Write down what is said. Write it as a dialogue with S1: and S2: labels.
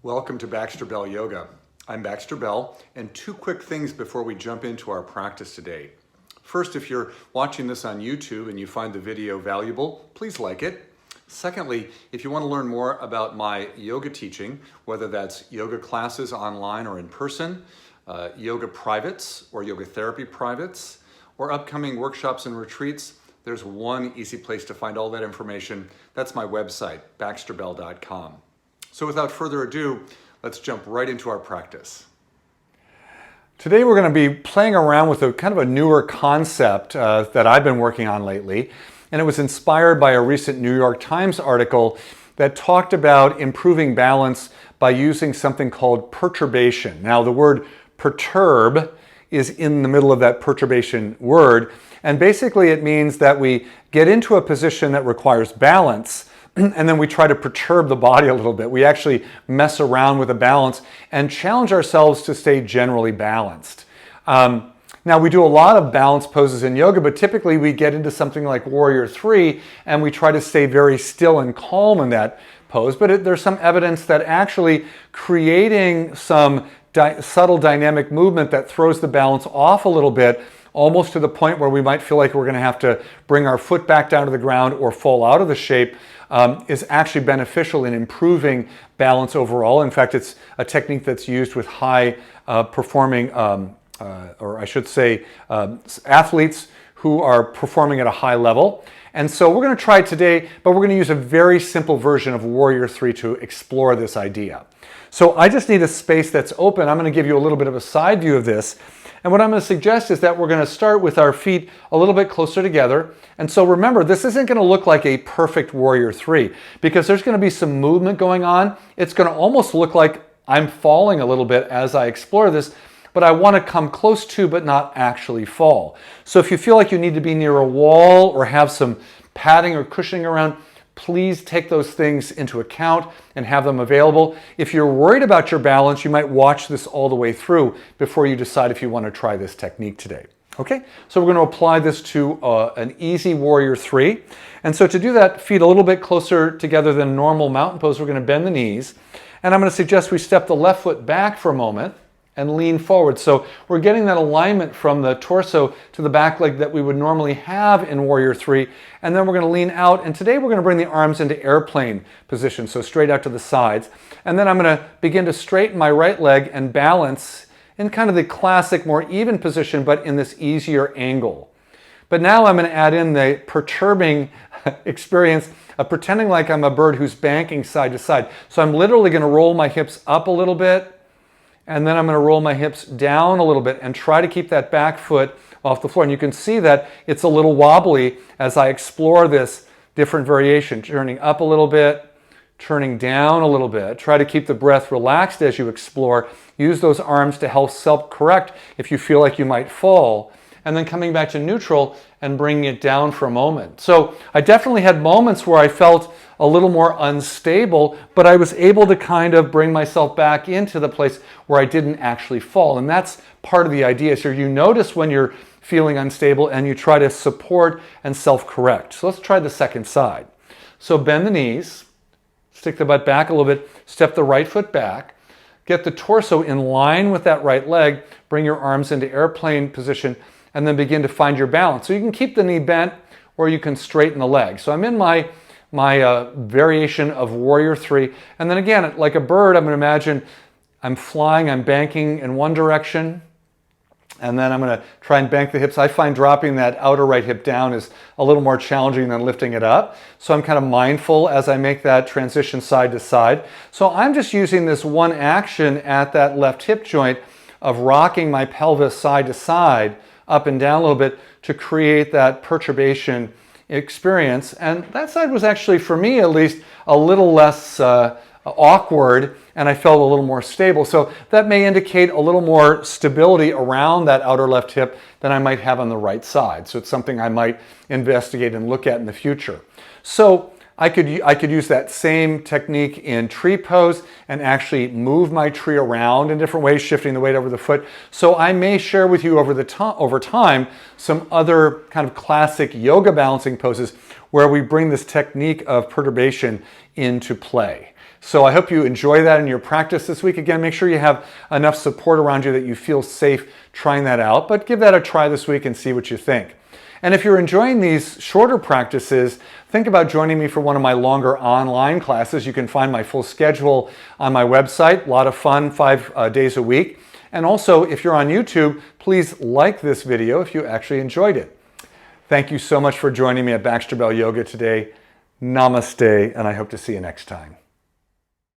S1: Welcome to Baxter Bell Yoga. I'm Baxter Bell, and two quick things before we jump into our practice today. First, if you're watching this on YouTube and you find the video valuable, please like it. Secondly, if you want to learn more about my yoga teaching, whether that's yoga classes online or in person, yoga privates or yoga therapy privates, or upcoming workshops and retreats, there's one easy place to find all that information. That's my website, baxterbell.com. So without further ado, let's jump right into our practice. Today we're going to be playing around with a kind of a newer concept that I've been working on lately. And it was inspired by a recent New York Times article that talked about improving balance by using something called perturbation. Now the word perturb is in the middle of that perturbation word. And basically it means that we get into a position that requires balance and then we try to perturb the body a little bit. We actually mess around with the balance and challenge ourselves to stay generally balanced. Now we do a lot of balance poses in yoga, but typically we get into something like Warrior 3 and we try to stay very still and calm in that pose. But there's some evidence that actually creating some subtle dynamic movement that throws the balance off a little bit, almost to the point where we might feel like we're going to have to bring our foot back down to the ground or fall out of the shape, is actually beneficial in improving balance overall. In fact, it's a technique that's used with high performing, or I should say, athletes who are performing at a high level. And so we're going to try it today, but we're going to use a very simple version of Warrior 3 to explore this idea. So I just need a space that's open. I'm going to give you a little bit of a side view of this. And what I'm going to suggest is that we're going to start with our feet a little bit closer together. And so remember, this isn't going to look like a perfect Warrior 3 because there's going to be some movement going on. It's going to almost look like I'm falling a little bit as I explore this, but I want to come close to but not actually fall. So if you feel like you need to be near a wall or have some padding or cushioning around, please take those things into account and have them available. If you're worried about your balance, you might watch this all the way through before you decide if you want to try this technique today. Okay, so we're going to apply this to an easy Warrior 3. And so to do that, feet a little bit closer together than normal mountain pose, we're going to bend the knees. And I'm going to suggest we step the left foot back for a moment and lean forward. So we're getting that alignment from the torso to the back leg that we would normally have in Warrior 3. And then we're going to lean out. And today we're going to bring the arms into airplane position, so straight out to the sides. And then I'm going to begin to straighten my right leg and balance in kind of the classic, more even position, but in this easier angle. But now I'm going to add in the perturbing experience of pretending like I'm a bird who's banking side to side. So I'm literally going to roll my hips up a little bit, and then I'm going to roll my hips down a little bit and try to keep that back foot off the floor. And you can see that it's a little wobbly as I explore this different variation, turning up a little bit, turning down a little bit. Try to keep the breath relaxed as you explore. Use those arms to help self-correct if you feel like you might fall. And then coming back to neutral and bringing it down for a moment. So I definitely had moments where I felt a little more unstable, but I was able to kind of bring myself back into the place where I didn't actually fall. And that's part of the idea. So you notice when you're feeling unstable and you try to support and self-correct. So let's try the second side. So bend the knees, stick the butt back a little bit, step the right foot back, get the torso in line with that right leg, bring your arms into airplane position, and then begin to find your balance. So you can keep the knee bent or you can straighten the leg. So I'm in my variation of Warrior 3. And then again, like a bird, I'm going to imagine I'm flying, I'm banking in one direction, and then I'm going to try and bank the hips. I find dropping that outer right hip down is a little more challenging than lifting it up. So I'm kind of mindful as I make that transition side to side. So I'm just using this one action at that left hip joint of rocking my pelvis side to side, up and down a little bit to create that perturbation experience. And that side was actually, for me at least, a little less awkward, and I felt a little more stable. So that may indicate a little more stability around that outer left hip than I might have on the right side. So it's something I might investigate and look at in the future. So I could use that same technique in tree pose and actually move my tree around in different ways, shifting the weight over the foot. So I may share with you over time some other kind of classic yoga balancing poses where we bring this technique of perturbation into play. So I hope you enjoy that in your practice this week. Again, make sure you have enough support around you that you feel safe trying that out, but give that a try this week and see what you think. And if you're enjoying these shorter practices, think about joining me for one of my longer online classes. You can find my full schedule on my website. A lot of fun, 5 days a week. And also, if you're on YouTube, please like this video if you actually enjoyed it. Thank you so much for joining me at Baxter Yoga today. Namaste, and I hope to see you next time.